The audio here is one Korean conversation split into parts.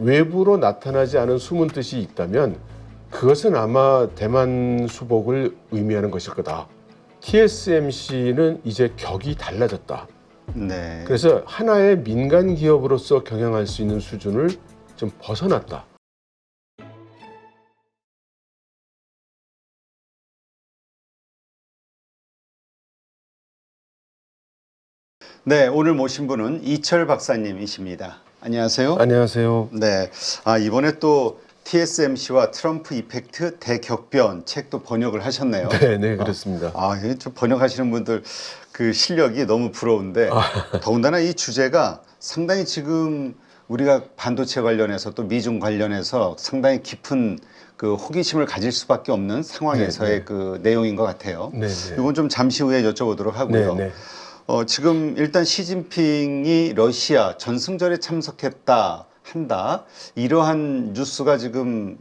외부로 나타나지 않은 숨은 뜻이 있다면 그것은 아마 대만 수복을 의미하는 것일 거다. TSMC는 이제 격이 달라졌다. 네. 그래서 하나의 민간 기업으로서 경영할 수 있는 수준을 좀 벗어났다. 네, 오늘 모신 분은 이철 박사님이십니다. 안녕하세요. 안녕하세요. 네. 이번에 또 TSMC와 트럼프 이펙트 대격변 책도 번역을 하셨네요. 네, 그렇습니다. 이게 좀 번역하시는 분들 그 실력이 너무 부러운데 더군다나 이 주제가 상당히 지금 우리가 반도체 관련해서 또 미중 관련해서 상당히 깊은 그 호기심을 가질 수밖에 없는 상황에서의 그 내용인 것 같아요. 이건 좀 잠시 후에 여쭤보도록 하고요. 지금 일단 시진핑이 러시아 전승절에 참석했다 한다, 이러한 뉴스가 지금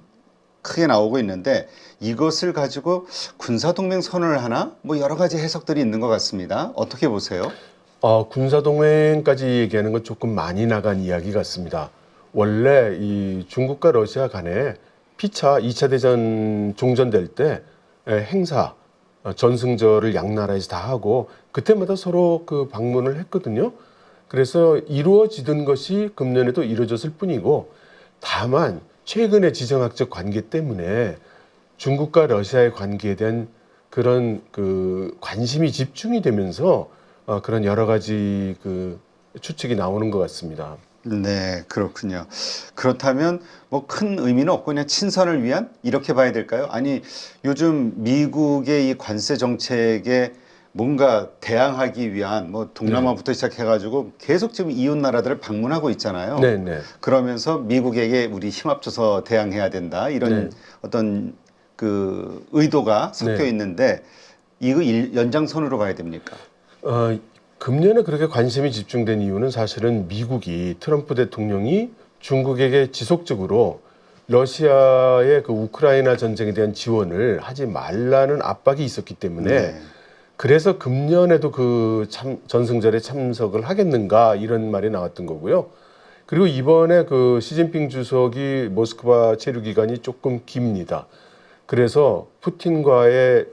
크게 나오고 있는데 이것을 가지고 군사동맹 선언을 하나, 뭐 여러 가지 해석들이 있는 것 같습니다. 어떻게 보세요? 군사동맹까지 얘기하는 건 조금 많이 나간 이야기 같습니다. 원래 이 중국과 러시아 간에 피차 2차 대전 종전될 때 행사, 전승절을 양 나라에서 다 하고 그때마다 서로 그 방문을 했거든요. 그래서 이루어지던 것이 금년에도 이루어졌을 뿐이고, 다만 최근의 지정학적 관계 때문에 중국과 러시아의 관계에 대한 그런 그 관심이 집중이 되면서 그런 여러 가지 그 추측이 나오는 것 같습니다. 네, 그렇군요. 그렇다면 뭐 큰 의미는 없고 그냥 친선을 위한, 이렇게 봐야 될까요? 아니, 요즘 미국의 이 관세 정책에 뭔가 대항하기 위한, 뭐 동남아부터 시작해가지고 계속 지금 이웃 나라들을 방문하고 있잖아요. 그러면서 미국에게 우리 힘 합쳐서 대항해야 된다, 이런 어떤 그 의도가 섞여 있는데 이거 연장선으로 봐야 됩니까? 금년에 그렇게 관심이 집중된 이유는 사실은 미국이, 트럼프 대통령이 중국에게 지속적으로 러시아의 그 우크라이나 전쟁에 대한 지원을 하지 말라는 압박이 있었기 때문에 그래서 금년에도 그 전승절에 참석을 하겠는가, 이런 말이 나왔던 거고요. 그리고 이번에 그 시진핑 주석이 모스크바 체류 기간이 조금 깁니다. 그래서 푸틴과의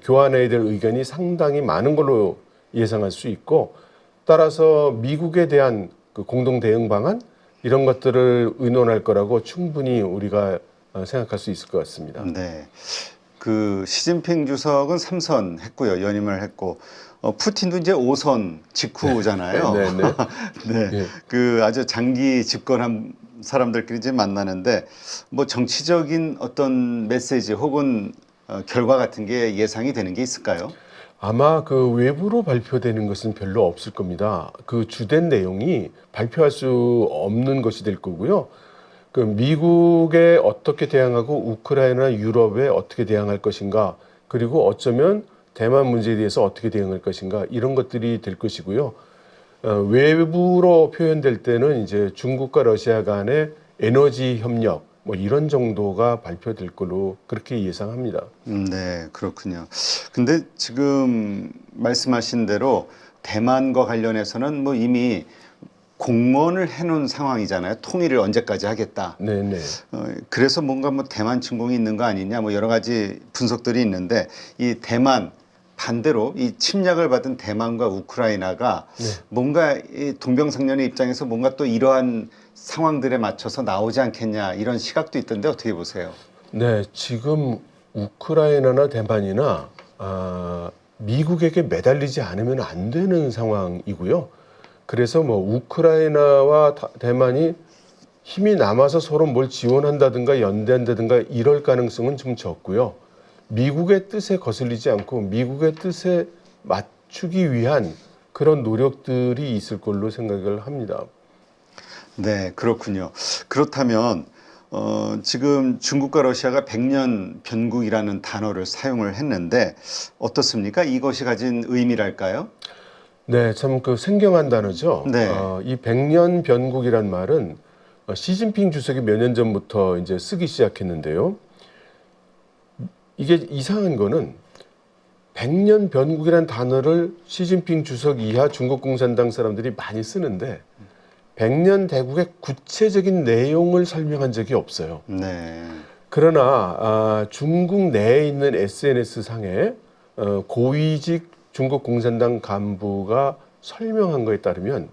교환해야 될 의견이 상당히 많은 걸로 예상할 수 있고, 따라서 미국에 대한 그 공동 대응 방안, 이런 것들을 의논할 거라고 충분히 우리가 생각할 수 있을 것 같습니다. 네. 그 시진핑 주석은 3선 했고요. 연임을 했고, 푸틴도 이제 5선 직후잖아요. 네. 그 아주 장기 집권한 사람들끼리 이제 만나는데 뭐 정치적인 어떤 메시지 혹은 결과 같은 게 예상이 되는 게 있을까요? 아마 그 외부로 발표되는 것은 별로 없을 겁니다. 그 주된 내용이 발표할 수 없는 것이 될 거고요. 그 미국에 어떻게 대항하고 우크라이나, 유럽에 어떻게 대항할 것인가, 그리고 어쩌면 대만 문제에 대해서 어떻게 대응할 것인가, 이런 것들이 될 것이고요. 외부로 표현될 때는 이제 중국과 러시아 간의 에너지 협력, 뭐 이런 정도가 발표될 걸로 그렇게 예상합니다. 네, 그렇군요. 근데 지금 말씀하신 대로 대만과 관련해서는 뭐 이미 공언을 해놓은 상황이잖아요. 통일을 언제까지 하겠다. 그래서 뭔가 뭐 대만 침공이 있는 거 아니냐, 뭐 여러 가지 분석들이 있는데, 이 대만 반대로 이 침략을 받은 대만과 우크라이나가 뭔가 이 동병상련의 입장에서 뭔가 또 이러한 상황들에 맞춰서 나오지 않겠냐, 이런 시각도 있던데 어떻게 보세요? 네, 지금 우크라이나나 대만이나 미국에게 매달리지 않으면 안 되는 상황이고요. 그래서 뭐 우크라이나와 대만이 힘이 남아서 서로 뭘 지원한다든가 연대한다든가 이럴 가능성은 좀 적고요. 미국의 뜻에 거슬리지 않고 미국의 뜻에 맞추기 위한 그런 노력들이 있을 걸로 생각을 합니다. 네, 그렇군요. 그렇다면 지금 중국과 러시아가 100년 변국이라는 단어를 사용을 했는데 어떻습니까? 이것이 가진 의미랄까요? 네, 참 그 생경한 단어죠. 이 100년 변국이란 말은 시진핑 주석이 몇 년 전부터 이제 쓰기 시작했는데요. 이게 이상한 거는 100년 변국이란 단어를 시진핑 주석 이하 중국 공산당 사람들이 많이 쓰는데 백년 대국의 구체적인 내용을 설명한 적이 없어요. 네. 그러나 중국 내에 있는 SNS 상에 고위직 중국 공산당 간부가 설명한 것에 따르면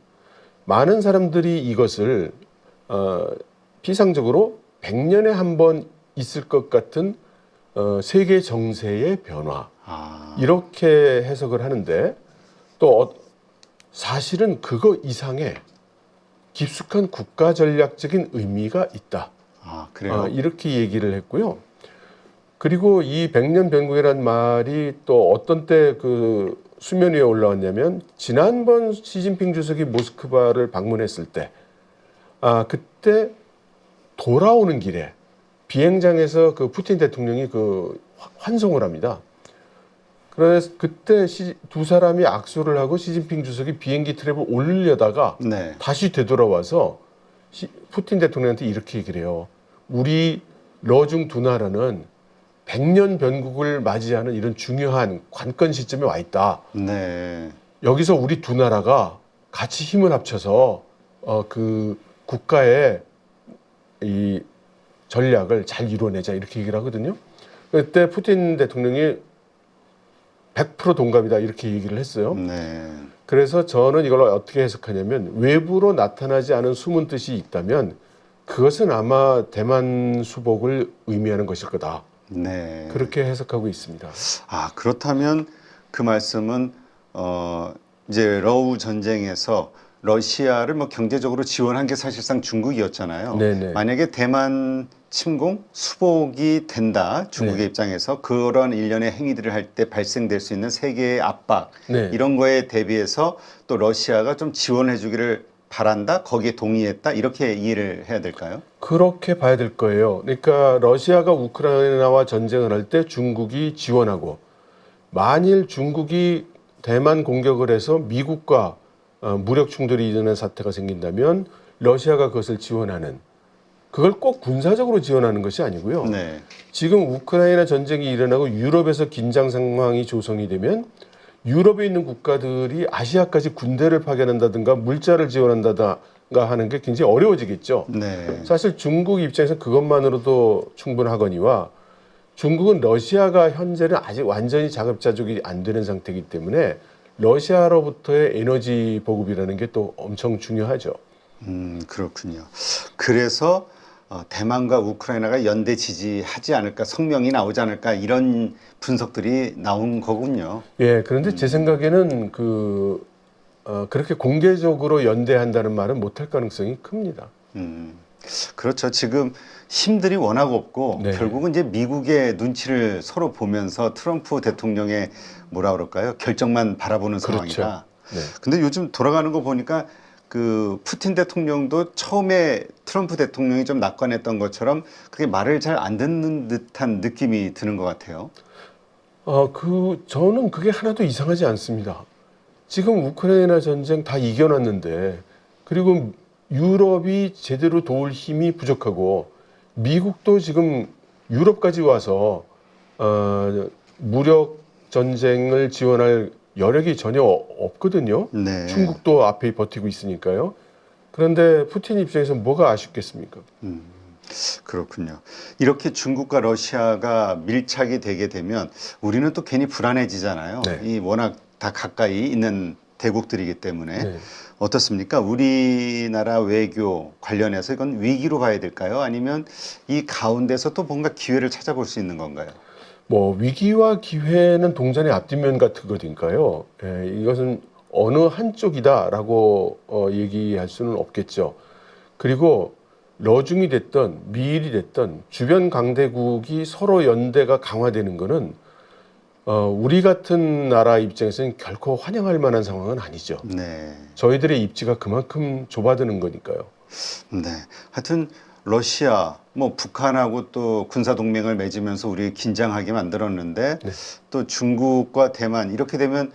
많은 사람들이 이것을 피상적으로 100년에 한 번 있을 것 같은 세계 정세의 변화 이렇게 해석을 하는데 또 사실은 그거 이상의 깊숙한 국가 전략적인 의미가 있다. 그래요? 이렇게 얘기를 했고요. 그리고 이 백년 변국이라는 말이 또 어떤 때 그 수면 위에 올라왔냐면 지난번 시진핑 주석이 모스크바를 방문했을 때 그때 돌아오는 길에 비행장에서 그 푸틴 대통령이 그 환송을 합니다. 그래서 그때 두 사람이 악수를 하고 시진핑 주석이 비행기 트랩을 올리려다가 네. 다시 되돌아와서 푸틴 대통령한테 이렇게 얘기를 해요. 우리 러중 두 나라는 100년 변국을 맞이하는 이런 중요한 관건 시점에 와 있다. 네. 여기서 우리 두 나라가 같이 힘을 합쳐서 그 국가의 이 전략을 잘 이루어내자 이렇게 얘기를 하거든요. 그때 푸틴 대통령이 100% 동감이다 이렇게 얘기를 했어요. 네. 그래서 저는 이걸 어떻게 해석하냐면 외부로 나타나지 않은 숨은 뜻이 있다면 그것은 아마 대만 수복을 의미하는 것일 거다. 네. 그렇게 해석하고 있습니다. 그렇다면 그 말씀은 이제 러우 전쟁에서 러시아를 뭐 경제적으로 지원한 게 사실상 중국이었잖아요. 네네. 만약에 대만 침공 수복이 된다. 중국의 네. 입장에서 그런 일련의 행위들을 할 때 발생될 수 있는 세계의 압박 네. 이런 거에 대비해서 또 러시아가 좀 지원해 주기를 바란다. 거기에 동의했다. 이렇게 이해를 해야 될까요? 그렇게 봐야 될 거예요. 그러니까 러시아가 우크라이나와 전쟁을 할 때 중국이 지원하고 만일 중국이 대만 공격을 해서 미국과 무력 충돌이 일어나는 사태가 생긴다면 러시아가 그것을 지원하는 그걸 꼭 군사적으로 지원하는 것이 아니고요. 네. 지금 우크라이나 전쟁이 일어나고 유럽에서 긴장 상황이 조성이 되면 유럽에 있는 국가들이 아시아까지 군대를 파견한다든가 물자를 지원한다든가 하는 게 굉장히 어려워지겠죠. 네. 사실 중국 입장에서 그것만으로도 충분하거니와 중국은 러시아가 현재는 아직 완전히 자급자족이 안 되는 상태이기 때문에 러시아로부터의 에너지 보급이라는 게 또 엄청 중요하죠. 그렇군요. 그래서 대만과 우크라이나가 연대 지지하지 않을까, 성명이 나오지 않을까 이런 분석들이 나온 거군요. 예, 그런데 제 생각에는 그렇게 공개적으로 연대한다는 말은 못할 가능성이 큽니다. 그렇죠. 지금 힘들이 워낙 없고 네. 결국은 이제 미국의 눈치를 서로 보면서 트럼프 대통령의 뭐라 그럴까요? 결정만 바라보는 그렇죠. 상황이다. 네. 근데 요즘 돌아가는 거 보니까 그 푸틴 대통령도 처음에 트럼프 대통령이 좀 낙관했던 것처럼 그게 말을 잘 안 듣는 듯한 느낌이 드는 것 같아요. 저는 그게 하나도 이상하지 않습니다. 지금 우크라이나 전쟁 다 이겨놨는데, 그리고 유럽이 제대로 도울 힘이 부족하고, 미국도 지금 유럽까지 와서, 무력 전쟁을 지원할 여력이 전혀 없거든요. 네. 중국도 앞에 버티고 있으니까요. 그런데 푸틴 입장에서 뭐가 아쉽겠습니까? 그렇군요. 이렇게 중국과 러시아가 밀착이 되게 되면 우리는 또 괜히 불안해지잖아요. 네. 이 워낙 다 가까이 있는 대국들이기 때문에 네. 어떻습니까? 우리나라 외교 관련해서 이건 위기로 봐야 될까요? 아니면 이 가운데서 또 뭔가 기회를 찾아볼 수 있는 건가요? 뭐 위기와 기회는 동전의 앞뒷면 같거든요. 이것은 어느 한쪽이다라고 얘기할 수는 없겠죠. 그리고 러중이 됐던 미일이 됐던 주변 강대국이 서로 연대가 강화되는 것은 우리 같은 나라 입장에서는 결코 환영할 만한 상황은 아니죠. 네. 저희들의 입지가 그만큼 좁아드는 거니까요. 네. 하여튼 러시아, 뭐 북한하고 또 군사 동맹을 맺으면서 우리 긴장하게 만들었는데 네. 또 중국과 대만 이렇게 되면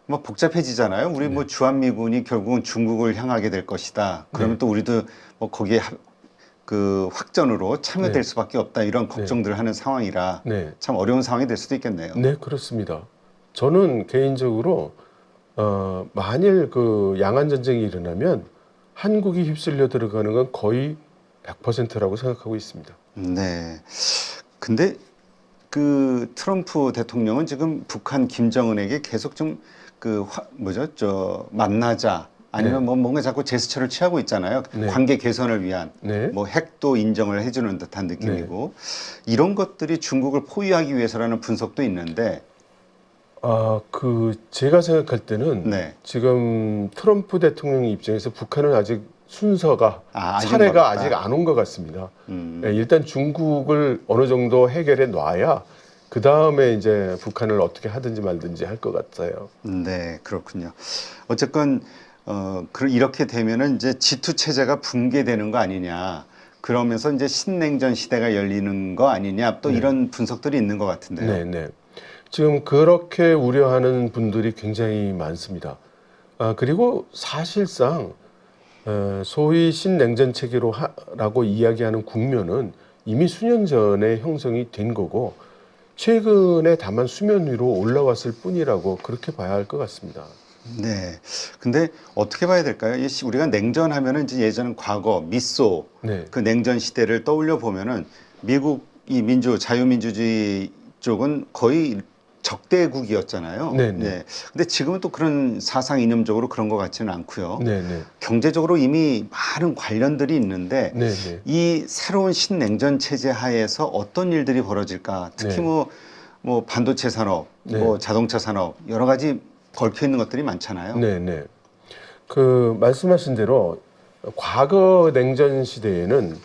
뭐 복잡해지잖아요. 우리 뭐 주한미군이 결국은 중국을 향하게 될 것이다. 그러면 또 우리도 뭐 거기에 그 확전으로 참여될 네. 수밖에 없다. 이런 걱정들을 하는 상황이라 네. 참 어려운 상황이 될 수도 있겠네요. 네, 그렇습니다. 저는 개인적으로 만일 그 양안 전쟁이 일어나면 한국이 휩쓸려 들어가는 건 거의 100%라고 생각하고 있습니다. 네. 근데 그 트럼프 대통령은 지금 북한 김정은에게 계속 좀 만나자 아니면 네. 뭐 뭔가 자꾸 제스처를 취하고 있잖아요. 네. 관계 개선을 위한 네. 뭐 핵도 인정을 해주는 듯한 느낌이고 이런 것들이 중국을 포위하기 위해서라는 분석도 있는데 제가 생각할 때는 네. 지금 트럼프 대통령 입장에서 북한은 아직 순서가 아직 차례가 멀었다. 아직 안 온 것 같습니다. 일단 중국을 어느 정도 해결해 놔야 그 다음에 이제 북한을 어떻게 하든지 말든지 할 것 같아요. 네, 그렇군요. 어쨌건 이렇게 되면은 이제 G2 체제가 붕괴되는 거 아니냐. 그러면서 이제 신냉전 시대가 열리는 거 아니냐. 또 네. 이런 분석들이 있는 것 같은데요. 네, 네. 지금 그렇게 우려하는 분들이 굉장히 많습니다. 그리고 사실상 소위 신냉전 체계로라고 이야기하는 국면은 이미 수년 전에 형성이 된 거고 최근에 다만 수면 위로 올라왔을 뿐이라고 그렇게 봐야 할 것 같습니다. 네. 근데 어떻게 봐야 될까요? 우리가 냉전하면은 이제 예전 과거 미소 네. 그 냉전 시대를 떠올려 보면은 미국 이 자유민주주의 쪽은 거의 적대국이었잖아요. 네, 네. 네. 근데 지금은 또 그런 사상 이념적으로 그런 것 같지는 않고요. 네, 네. 경제적으로 이미 많은 관련들이 있는데 네, 네. 이 새로운 신냉전 체제 하에서 어떤 일들이 벌어질까? 특히 네. 뭐 반도체 산업, 네. 뭐 자동차 산업 여러 가지 걸쳐 있는 것들이 많잖아요. 네, 네. 그 말씀하신 대로 과거 냉전 시대에는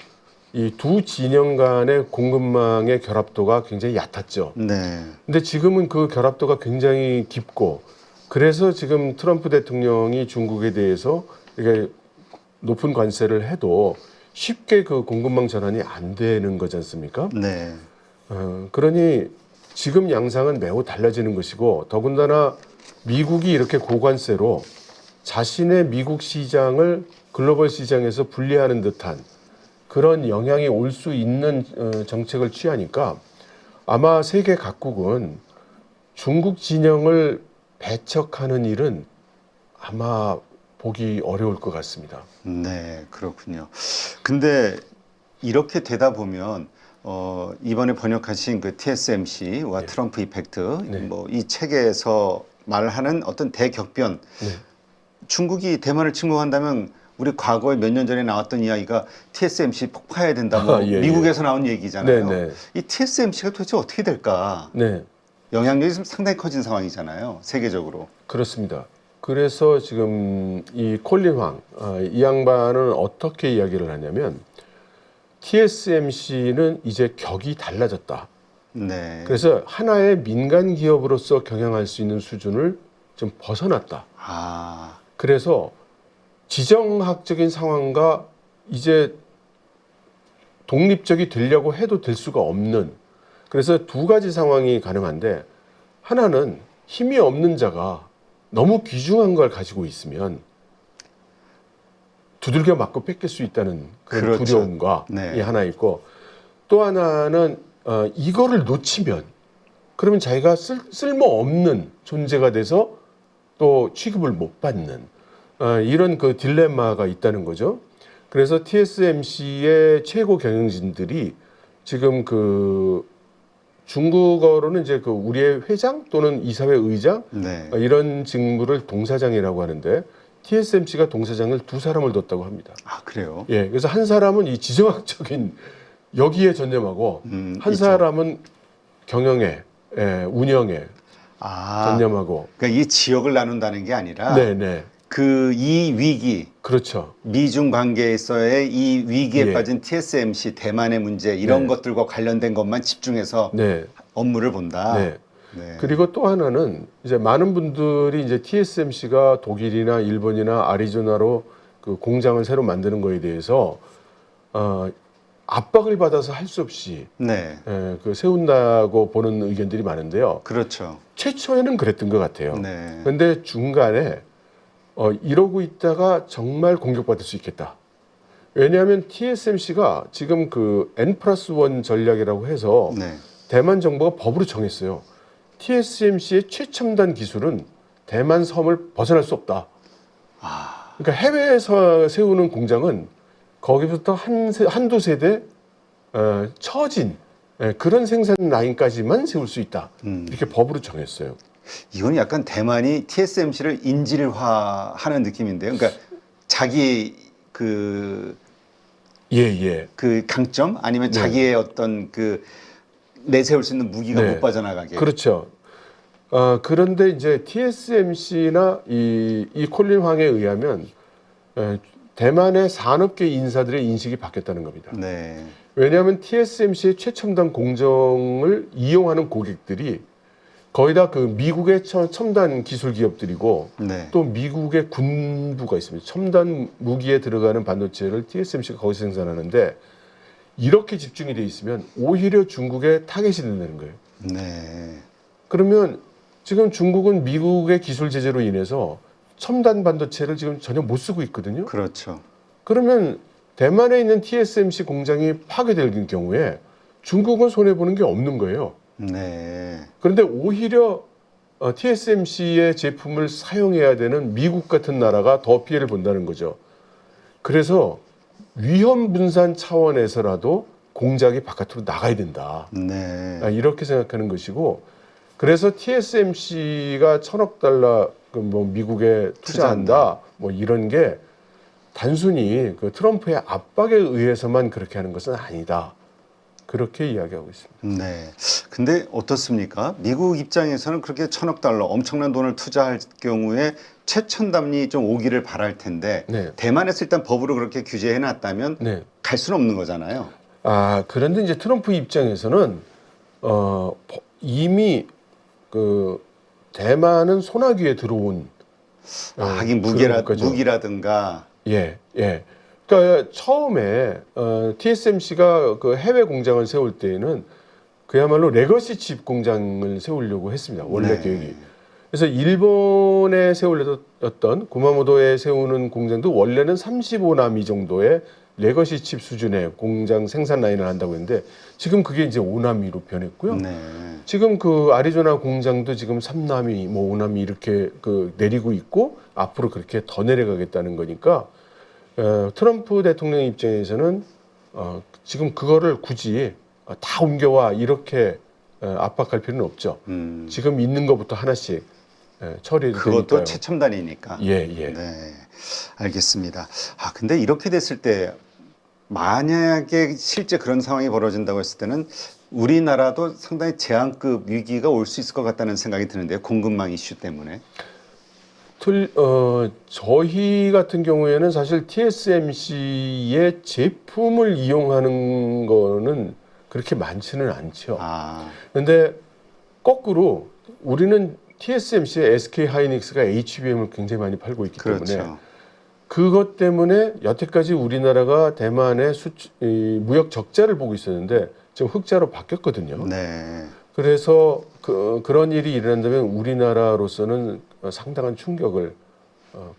이 두 진영 간의 공급망의 결합도가 굉장히 얕았죠. 네. 근데 지금은 그 결합도가 굉장히 깊고 그래서 지금 트럼프 대통령이 중국에 대해서 이게 높은 관세를 해도 쉽게 그 공급망 전환이 안 되는 거지 않습니까? 네. 그러니 지금 양상은 매우 달라지는 것이고 더군다나 미국이 이렇게 고관세로 자신의 미국 시장을 글로벌 시장에서 분리하는 듯한 그런 영향이 올 수 있는 정책을 취하니까 아마 세계 각국은 중국 진영을 배척하는 일은 아마 보기 어려울 것 같습니다. 네, 그렇군요. 근데 이렇게 되다 보면 이번에 번역하신 그 TSMC와 네. 트럼프 이펙트 네. 뭐 이 책에서 말하는 어떤 대격변 네. 중국이 대만을 침공한다면 우리 과거에 몇 년 전에 나왔던 이야기가 TSMC 폭파해야 된다. 뭐 예, 미국에서 나온 얘기잖아요. 네, 네. 이 TSMC가 도대체 어떻게 될까? 네, 영향력이 지금 상당히 커진 상황이잖아요. 세계적으로. 그렇습니다. 그래서 지금 이 콜린 황, 이 양반은 어떻게 이야기를 하냐면 TSMC는 이제 격이 달라졌다. 네. 그래서 하나의 민간 기업으로서 경영할 수 있는 수준을 좀 벗어났다. 아, 그래서 지정학적인 상황과 이제 독립적이 되려고 해도 될 수가 없는 그래서 두 가지 상황이 가능한데 하나는 힘이 없는 자가 너무 귀중한 걸 가지고 있으면 두들겨 맞고 뺏길 수 있다는 그런 그렇죠. 두려움과 네. 이 하나 있고 또 하나는 이거를 놓치면 그러면 자기가 쓸모없는 존재가 돼서 또 취급을 못 받는 이런 그 딜레마가 있다는 거죠. 그래서 TSMC의 최고 경영진들이 지금 그 중국어로는 이제 그 우리의 회장 또는 이사회 의장 네. 이런 직무를 동사장이라고 하는데 TSMC가 동사장을 두 사람을 뒀다고 합니다. 아, 그래요? 예, 그래서 한 사람은 이 지정학적인 여기에 전념하고 한 이쪽. 사람은 경영에 운영에 전념하고. 그러니까 이 지역을 나눈다는 게 아니라 네, 네, 그 이 위기, 그렇죠. 미중 관계에서의 이 위기에 예. 빠진 TSMC 대만의 문제 이런 네. 것들과 관련된 것만 집중해서 네, 업무를 본다. 네. 네. 그리고 또 하나는 이제 많은 분들이 이제 TSMC가 독일이나 일본이나 아리조나로 그 공장을 새로 만드는 거에 대해서 압박을 받아서 할 수 없이 네. 그 세운다고 보는 의견들이 많은데요. 그렇죠. 최초에는 그랬던 것 같아요. 네. 그런데 중간에 이러고 있다가 정말 공격받을 수 있겠다. 왜냐하면 TSMC가 지금 그 N+1 전략이라고 해서 네. 대만 정부가 법으로 정했어요. TSMC의 최첨단 기술은 대만 섬을 벗어날 수 없다. 그러니까 해외에서 세우는 공장은 거기부터 한두 세대 처진 그런 생산 라인까지만 세울 수 있다. 이렇게 법으로 정했어요. 이건 약간 대만이 TSMC를 인질화하는 느낌인데요. 그러니까 자기 그 예. 강점 아니면 네. 자기의 어떤 그 내세울 수 있는 무기가 네. 못 빠져나가게. 그렇죠. 그런데 이제 TSMC나 이 콜린 황에 의하면 대만의 산업계 인사들의 인식이 바뀌었다는 겁니다. 네. 왜냐하면 TSMC의 최첨단 공정을 이용하는 고객들이 거의 다 그 미국의 첨단 기술 기업들이고 네. 또 미국의 군부가 있습니다. 첨단 무기에 들어가는 반도체를 TSMC가 거기서 생산하는데 이렇게 집중이 돼 있으면 오히려 중국에 타겟이 된다는 거예요. 네. 그러면 지금 중국은 미국의 기술 제재로 인해서 첨단 반도체를 지금 전혀 못 쓰고 있거든요. 그렇죠. 그러면 대만에 있는 TSMC 공장이 파괴될 경우에 중국은 손해보는 게 없는 거예요. 네. 그런데 오히려 TSMC의 제품을 사용해야 되는 미국 같은 나라가 더 피해를 본다는 거죠. 그래서 위험 분산 차원에서라도 공장이 바깥으로 나가야 된다. 네. 이렇게 생각하는 것이고, 그래서 TSMC가 1,000억 달러 뭐 미국에 투자한다. 뭐 이런 게 단순히 그 트럼프의 압박에 의해서만 그렇게 하는 것은 아니다. 그렇게 이야기하고 있습니다. 네. 근데 어떻습니까? 미국 입장에서는 그렇게 1,000억 달러 엄청난 돈을 투자할 경우에 최첨단이 좀 오기를 바랄 텐데 네. 대만에서 일단 법으로 그렇게 규제해 놨다면 네. 갈 수는 없는 거잖아요. 그런데 이제 트럼프 입장에서는 이미 그 대만은 소나기에 들어온 하긴 그런 것까지요. 무기라든가 예. 그러니까 처음에 TSMC가 그 해외 공장을 세울 때에는 그야말로 레거시 칩 공장을 세우려고 했습니다. 원래 네. 계획이. 그래서 일본에 세우려던 구마모토에 세우는 공장도 원래는 35나미 정도의 레거시 칩 수준의 공장 생산 라인을 한다고 했는데 지금 그게 이제 5나미로 변했고요. 네. 지금 그 아리조나 공장도 지금 3나미, 뭐 5나미 이렇게 그 내리고 있고 앞으로 그렇게 더 내려가겠다는 거니까 트럼프 대통령 입장에서는 지금 그거를 굳이 다 옮겨와 이렇게 압박할 필요는 없죠. 지금 있는 것부터 하나씩 처리해도 그것도 되니까요. 최첨단이니까. 예. 네. 알겠습니다. 근데 이렇게 됐을 때 만약에 실제 그런 상황이 벌어진다고 했을 때는 우리나라도 상당히 제한급 위기가 올 수 있을 것 같다는 생각이 드는데요. 공급망 이슈 때문에. 저희 같은 경우에는 사실 TSMC의 제품을 이용하는 거는 그렇게 많지는 않죠. 그런데 거꾸로 우리는 TSMC의 SK 하이닉스가 HBM을 굉장히 많이 팔고 있기 때문에 그것 때문에 여태까지 우리나라가 대만의 무역 적자를 보고 있었는데 지금 흑자로 바뀌었거든요. 네. 그래서 그런 일이 일어난다면 우리나라로서는 상당한 충격을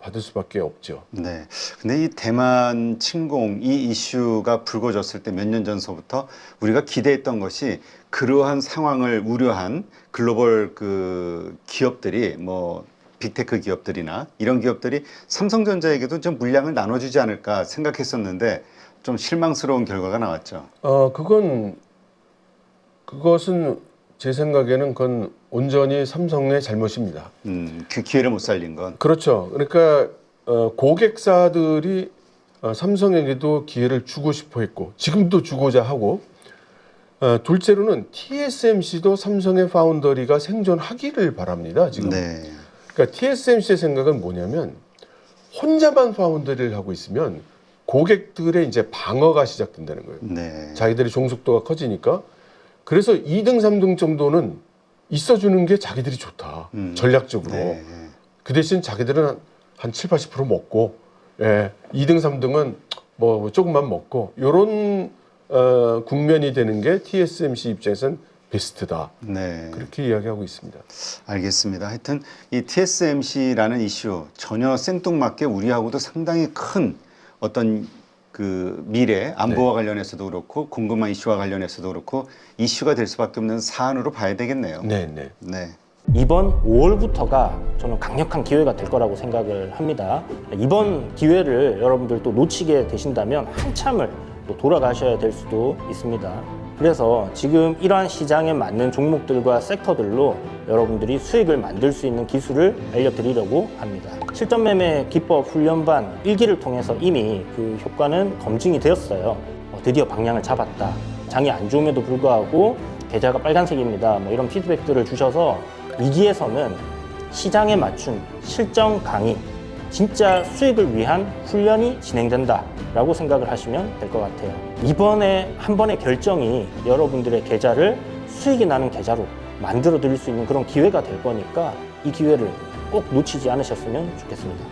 받을 수밖에 없죠. 네. 근데 이 대만 침공 이 이슈가 불거졌을 때 몇 년 전서부터 우리가 기대했던 것이 그러한 상황을 우려한 글로벌 그 기업들이 뭐 빅테크 기업들이나 이런 기업들이 삼성전자에게도 좀 물량을 나눠주지 않을까 생각했었는데 좀 실망스러운 결과가 나왔죠. 그것은 제 생각에는 그건 온전히 삼성의 잘못입니다. 그 기회를 못 살린 건. 그렇죠. 그러니까 고객사들이 삼성에게도 기회를 주고 싶어 했고 지금도 주고자 하고 둘째로는 TSMC도 삼성의 파운더리가 생존하기를 바랍니다. 지금. 네. 그러니까 TSMC의 생각은 뭐냐면 혼자만 파운더리를 하고 있으면 고객들의 이제 방어가 시작된다는 거예요. 네. 자기들이 자기들의 종속도가 커지니까 그래서 2등, 3등 정도는 있어주는 게 자기들이 좋다. 전략적으로. 네. 그 대신 자기들은 한 7, 80% 먹고 2등, 3등은 뭐 조금만 먹고 이런 국면이 되는 게 TSMC 입장에서는 베스트다. 네. 그렇게 이야기하고 있습니다. 알겠습니다. 하여튼 이 TSMC라는 이슈 전혀 생뚱맞게 우리하고도 상당히 큰 어떤 그 미래 안보와 관련해서도 그렇고 공급망 이슈와 관련해서도 그렇고 이슈가 될 수밖에 없는 사안으로 봐야 되겠네요. 네. 네. 이번 5월부터가 저는 강력한 기회가 될 거라고 생각을 합니다. 이번 기회를 여러분들 또 놓치게 되신다면 한참을 또 돌아가셔야 될 수도 있습니다. 그래서 지금 이러한 시장에 맞는 종목들과 섹터들로 여러분들이 수익을 만들 수 있는 기술을 알려드리려고 합니다. 실전 매매 기법 훈련반 1기를 통해서 이미 그 효과는 검증이 되었어요. 드디어 방향을 잡았다. 장이 안 좋음에도 불구하고 계좌가 빨간색입니다. 뭐 이런 피드백들을 주셔서 2기에서는 시장에 맞춘 실전 강의, 진짜 수익을 위한 훈련이 진행된다 라고 생각을 하시면 될 것 같아요. 이번에 한 번의 결정이 여러분들의 계좌를 수익이 나는 계좌로 만들어 드릴 수 있는 그런 기회가 될 거니까 이 기회를 꼭 놓치지 않으셨으면 좋겠습니다.